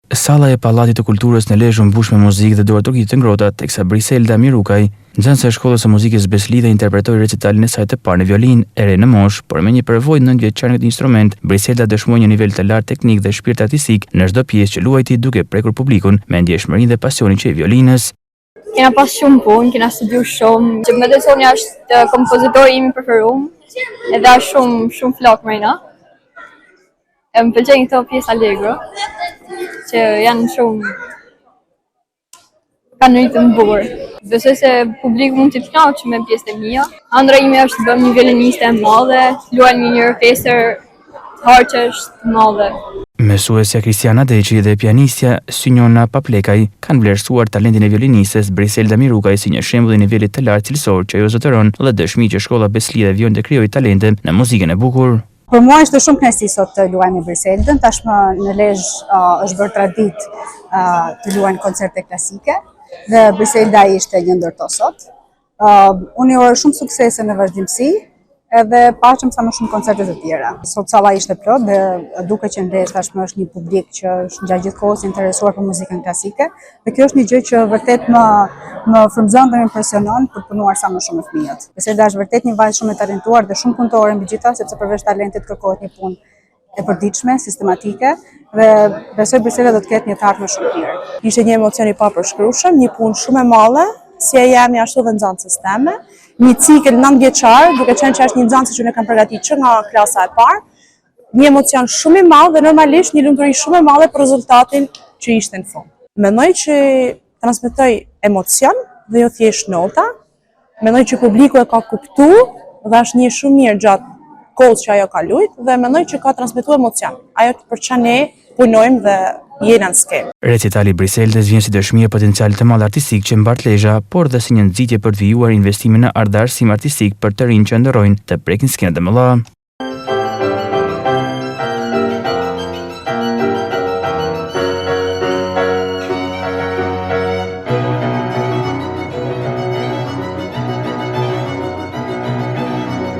Salla e Pallatit të Kulturës në Lezhë u mbush me muzikë dhe duarturi të ngrohta, teksa Briselda Mirukaj, nxënëse e shkollës së muzikës Beslidhe, interpretoi recitalin e saj të parë në violinë, e re në moshë, por me një përvojë 9 vjeçare në këtë instrument, Briselda dëshmoi një nivel të lartë teknik dhe shpirt artistik në çdo pjesë që luajti, duke prekur publikun me ndjeshmërinë dhe pasionin që i violinës. Kena pas shumë punë, kena studiu shumë. Që Medesoni është kompozitori im i preferuar, edhe është shumë flok mrena. Më pëlqejnë këto pjesë allegro, që janë shumë kanë ritëm bukur. Besoj se publiku mund t'i kënaqë me pjesën e mia. Ëndra ime është të bëhem një violiniste e madhe, luaj në një orkestër harqesh të madhe. Mësuesja Kristiana Deqi dhe pianistja Synjona Paplekaj kanë vlerësuar talentin e violinistes Briselda Mirukaj si një shembull i nivelit të lartë cilësor që ajo zotëron dhe dëshmi që shkolla Beslidhe vjen të krijojë talente në muzikën e bukur. Për mua është shumë kënaqësi sot të luaj me Briseldën. Tashmë në Lezhë është bërë traditë të luajnë koncerte klasike dhe Briselda ishte një ndër to sot. Unë i uroj shumë suksese në vazhdimsi edhe paqëm sa më shumë koncerte të tjera. Sot salla ishte plot dhe duke që në Lezhë tashmë është një publik që është gjatë gjithë kohës interesuar për muzikën klasike dhe kjo është një gjë që vërtet më frymëzon dhe më impresionon për të punuar sa më shumë me fëmijët. Briselda është vërtet një vajzë shumë e talentuar dhe shumë punëtore mbi gjitha, sepse përveç talentit kërkohet një punë e përditshme, sistematike dhe besoj Briselda do të ketë një të ardhmë shumë të mirë. Ishte një emocion i papërshkrueshëm, një punë shumë e madhe, si e jemi ashtu dhe nxënësës teme. Një cikël 9 vjeçar, duke qenë që është një nxënëse që ne kam përgatitur që nga klasa e parë. Një emocion shumë i madh dhe normalisht një lumturi shumë e madhe për rezultatin që ishte në fund. Mendoj që transmetoj emocion dhe jo thjesht nota. Mendoj që publiku e ka kuptuar dhe është një shumë mirë gjatë kohës që ajo ka luajtur dhe mendoj që ka transmetuar emocion. Ajo për çfarë ne punojmë dhe jena në skemë. Recitali Briseldes vjen si dëshmi e potencialit të madh artistik që mbart Lezhë, por dhe si një nxitje për të vijuar investimin në art dhe arsim artistik për të rinj që ndërrojnë të prekin skenat e mëdha.